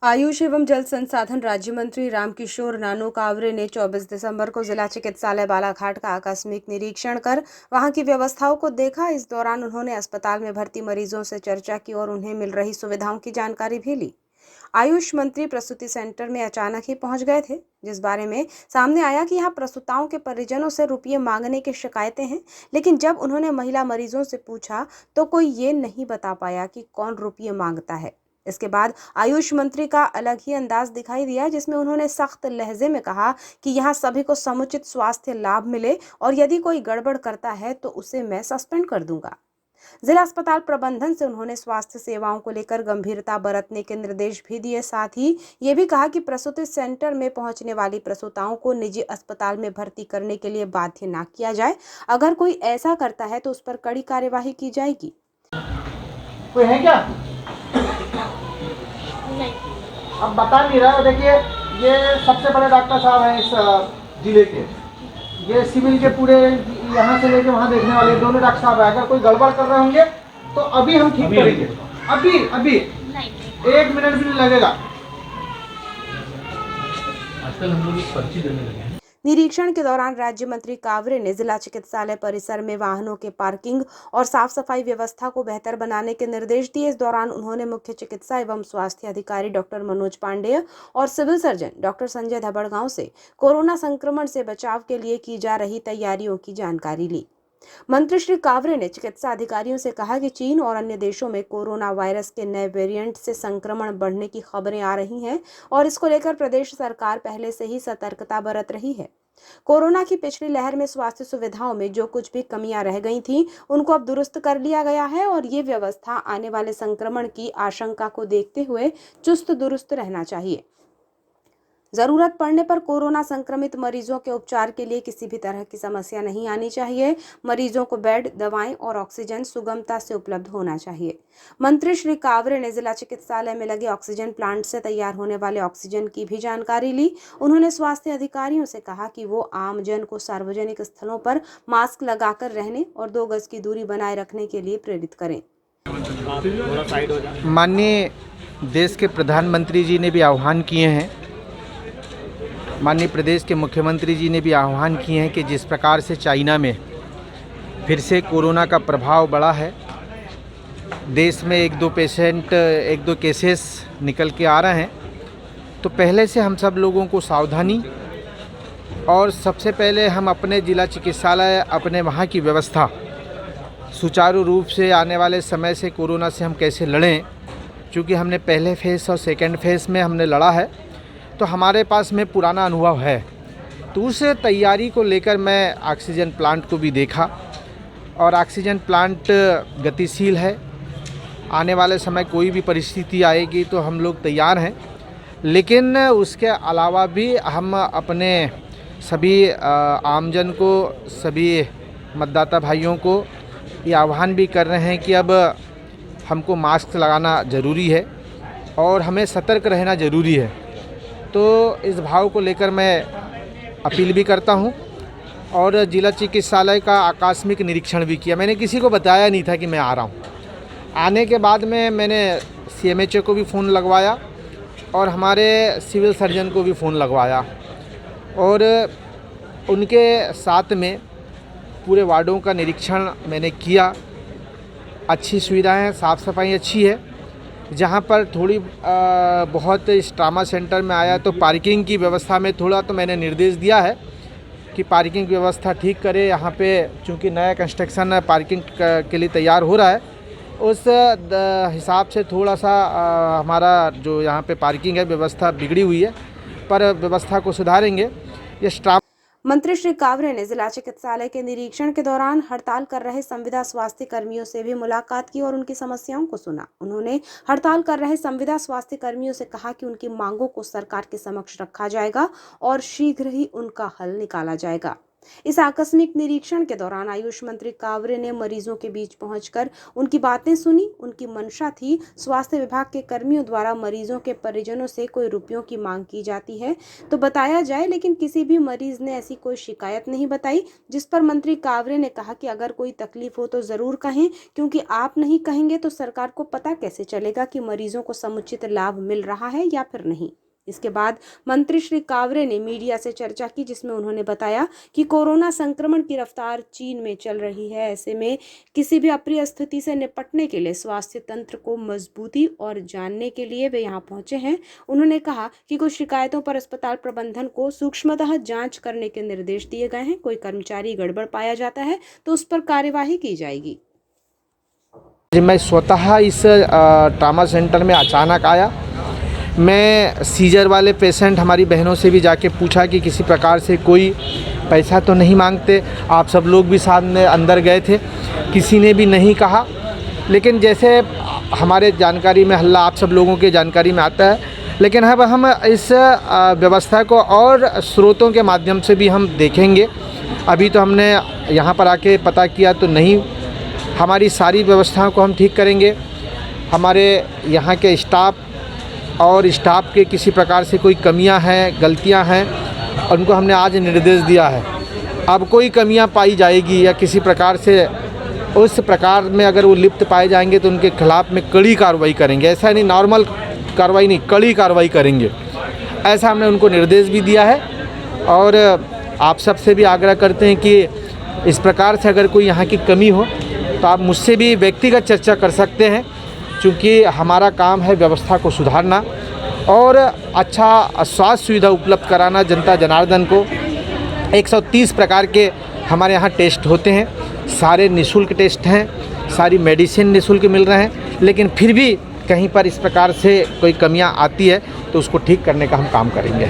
आयुष एवं जल संसाधन राज्य मंत्री रामकिशोर नानो कावरे ने 24 दिसंबर को जिला चिकित्सालय बालाघाट का आकस्मिक निरीक्षण कर वहां की व्यवस्थाओं को देखा। इस दौरान उन्होंने अस्पताल में भर्ती मरीजों से चर्चा की और उन्हें मिल रही सुविधाओं की जानकारी भी ली। आयुष मंत्री प्रसूति सेंटर में अचानक ही पहुंच गए थे, जिस बारे में सामने आया कि यहाँ प्रसूताओं के परिजनों से रुपये मांगने की शिकायतें हैं। लेकिन जब उन्होंने महिला मरीजों से पूछा तो कोई ये नहीं बता पाया कि कौन रुपये मांगता है। इसके बाद आयुष मंत्री का अलग ही अंदाज दिखाई दिया, जिसमें उन्होंने सख्त लहजे में कहा कि यहाँ सभी को समुचित स्वास्थ्य लाभ मिले और यदि कोई गड़बड़ करता है तो उसे मैं सस्पेंड कर दूंगा। जिला अस्पताल प्रबंधन से उन्होंने स्वास्थ्य सेवाओं को लेकर गंभीरता बरतने के निर्देश भी दिए। साथ ही ये भी कहा कि प्रसूति सेंटर में पहुंचने वाली प्रसूताओं को निजी अस्पताल में भर्ती करने के लिए बाध्य ना किया जाए। अगर कोई ऐसा करता है तो उस पर कड़ी कार्यवाही की जाएगी। कोई है क्या? नहीं। अब बता नहीं रहा। देखिए, ये सबसे बड़े डॉक्टर साहब हैं इस जिले के। ये सिविल के पूरे यहाँ से लेके वहाँ देखने वाले दोनों डॉक्टर साहब हैं। अगर कोई गड़बड़ कर रहे होंगे तो अभी हम ठीक करेंगे। अभी अभी नहीं। 1 मिनट भी नहीं लगेगा। आजकल हम लोग पर्ची देने लगे हैं। निरीक्षण के दौरान राज्य मंत्री कावरे ने जिला चिकित्सालय परिसर में वाहनों के पार्किंग और साफ सफाई व्यवस्था को बेहतर बनाने के निर्देश दिए। इस दौरान उन्होंने मुख्य चिकित्सा एवं स्वास्थ्य अधिकारी डॉक्टर मनोज पांडेय और सिविल सर्जन डॉक्टर संजय धबड़गांव से कोरोना संक्रमण से बचाव के लिए की जा रही तैयारियों की जानकारी ली। मंत्री श्री कावरे ने चिकित्सा अधिकारियों से कहा कि चीन और अन्य देशों में कोरोना वायरस के नए वेरिएंट से संक्रमण बढ़ने की खबरें आ रही हैं और इसको लेकर प्रदेश सरकार पहले से ही सतर्कता बरत रही है। कोरोना की पिछली लहर में स्वास्थ्य सुविधाओं में जो कुछ भी कमियां रह गई थीं, उनको अब दुरुस्त कर लिया गया है और ये व्यवस्था आने वाले संक्रमण की आशंका को देखते हुए चुस्त दुरुस्त रहना चाहिए। जरूरत पड़ने पर कोरोना संक्रमित मरीजों के उपचार के लिए किसी भी तरह की समस्या नहीं आनी चाहिए। मरीजों को बेड, दवाएं और ऑक्सीजन सुगमता से उपलब्ध होना चाहिए। मंत्री श्री कावरे ने जिला चिकित्सालय में लगे ऑक्सीजन प्लांट से तैयार होने वाले ऑक्सीजन की भी जानकारी ली। उन्होंने स्वास्थ्य अधिकारियों से कहा कि वो आम जन को सार्वजनिक स्थलों पर मास्क लगाकर रहने और 2 गज की दूरी बनाए रखने के लिए प्रेरित करें। माननीय देश के प्रधानमंत्री जी ने भी आह्वान किए हैं, माननीय प्रदेश के मुख्यमंत्री जी ने भी आह्वान किए हैं कि जिस प्रकार से चाइना में फिर से कोरोना का प्रभाव बढ़ा है, देश में 1-2 केसेस निकल के आ रहे हैं, तो पहले से हम सब लोगों को सावधानी और सबसे पहले हम अपने जिला चिकित्सालय, अपने वहाँ की व्यवस्था सुचारू रूप से आने वाले समय से कोरोना से हम कैसे लड़ें, क्योंकि हमने पहले फेज़ और सेकेंड फेज़ में हमने लड़ा है, तो हमारे पास में पुराना अनुभव है। तो उस तैयारी को लेकर मैं ऑक्सीजन प्लांट को भी देखा और ऑक्सीजन प्लांट गतिशील है। आने वाले समय कोई भी परिस्थिति आएगी तो हम लोग तैयार हैं, लेकिन उसके अलावा भी हम अपने सभी आमजन को, सभी मतदाता भाइयों को ये आह्वान भी कर रहे हैं कि अब हमको मास्क लगाना ज़रूरी है और हमें सतर्क रहना ज़रूरी है। तो इस भाव को लेकर मैं अपील भी करता हूं और जिला चिकित्सालय का आकस्मिक निरीक्षण भी किया। मैंने किसी को बताया नहीं था कि मैं आ रहा हूं। आने के बाद में मैंने CMHO को भी फ़ोन लगवाया और हमारे सिविल सर्जन को भी फ़ोन लगवाया और उनके साथ में पूरे वार्डों का निरीक्षण मैंने किया। अच्छी सुविधाएं हैं, साफ़ सफाई अच्छी है। जहाँ पर थोड़ी बहुत इस ट्रामा सेंटर में आया तो पार्किंग की व्यवस्था में थोड़ा तो मैंने निर्देश दिया है कि पार्किंग की व्यवस्था ठीक करे। यहाँ पे चूँकि नया कंस्ट्रक्शन पार्किंग के लिए तैयार हो रहा है, उस हिसाब से थोड़ा सा हमारा जो यहाँ पे पार्किंग है व्यवस्था बिगड़ी हुई है, पर व्यवस्था को सुधारेंगे। ये स्टाफ मंत्री श्री कावरे ने जिला चिकित्सालय के निरीक्षण के दौरान हड़ताल कर रहे संविदा स्वास्थ्य कर्मियों से भी मुलाकात की और उनकी समस्याओं को सुना। उन्होंने हड़ताल कर रहे संविदा स्वास्थ्य कर्मियों से कहा कि उनकी मांगों को सरकार के समक्ष रखा जाएगा और शीघ्र ही उनका हल निकाला जाएगा। इस आकस्मिक निरीक्षण के दौरान आयुष मंत्री कावरे ने मरीजों के बीच पहुंचकर उनकी बातें सुनी। उनकी मंशा थी स्वास्थ्य विभाग के कर्मियों द्वारा मरीजों के परिजनों से कोई रुपयों की मांग की जाती है तो बताया जाए, लेकिन किसी भी मरीज ने ऐसी कोई शिकायत नहीं बताई। जिस पर मंत्री कावरे ने कहा कि अगर कोई तकलीफ हो तो जरूर कहें, क्योंकि आप नहीं कहेंगे तो सरकार को पता कैसे चलेगा कि मरीजों को समुचित लाभ मिल रहा है या फिर नहीं। इसके बाद मंत्री श्री कावरे ने मीडिया से चर्चा की, जिसमें उन्होंने बताया कि कोरोना संक्रमण की रफ्तार चीन में चल रही है। ऐसे में किसी भी अप्रिय स्थिति से निपटने के लिए स्वास्थ्य तंत्र को मजबूती और जानने के लिए वे यहाँ पहुंचे हैं। उन्होंने कहा कि कुछ शिकायतों पर अस्पताल प्रबंधन को सूक्ष्मतः जांच करने के निर्देश दिए गए हैं। कोई कर्मचारी गड़बड़ पाया जाता है तो उस पर कार्यवाही की जाएगी। मैं स्वतः इस ट्रामा सेंटर में अचानक आया। मैं सीजर वाले पेशेंट हमारी बहनों से भी जाके पूछा कि किसी प्रकार से कोई पैसा तो नहीं मांगते। आप सब लोग भी सामने अंदर गए थे, किसी ने भी नहीं कहा। लेकिन जैसे हमारे जानकारी में हल्ला आप सब लोगों के जानकारी में आता है, लेकिन अब हम इस व्यवस्था को और स्रोतों के माध्यम से भी हम देखेंगे। अभी तो हमने यहाँ पर आके पता किया तो नहीं, हमारी सारी व्यवस्थाओं को हम ठीक करेंगे। हमारे यहाँ के स्टाफ और स्टाफ के किसी प्रकार से कोई कमियां हैं, गलतियां हैं, उनको हमने आज निर्देश दिया है। अब कोई कमियां पाई जाएगी या किसी प्रकार से उस प्रकार में अगर वो लिप्त पाए जाएंगे तो उनके खिलाफ़ में कड़ी कार्रवाई करेंगे। ऐसा नहीं नॉर्मल कार्रवाई नहीं, कड़ी कार्रवाई करेंगे, ऐसा हमने उनको निर्देश भी दिया है। और आप सबसे भी आग्रह करते हैं कि इस प्रकार से अगर कोई यहाँ की कमी हो तो आप मुझसे भी व्यक्तिगत चर्चा कर सकते हैं, क्योंकि हमारा काम है व्यवस्था को सुधारना और अच्छा स्वास्थ्य सुविधा उपलब्ध कराना जनता जनार्दन को। 130 प्रकार के हमारे यहाँ टेस्ट होते हैं, सारे निःशुल्क टेस्ट हैं, सारी मेडिसिन निःशुल्क मिल रहे हैं। लेकिन फिर भी कहीं पर इस प्रकार से कोई कमियां आती है तो उसको ठीक करने का हम काम करेंगे।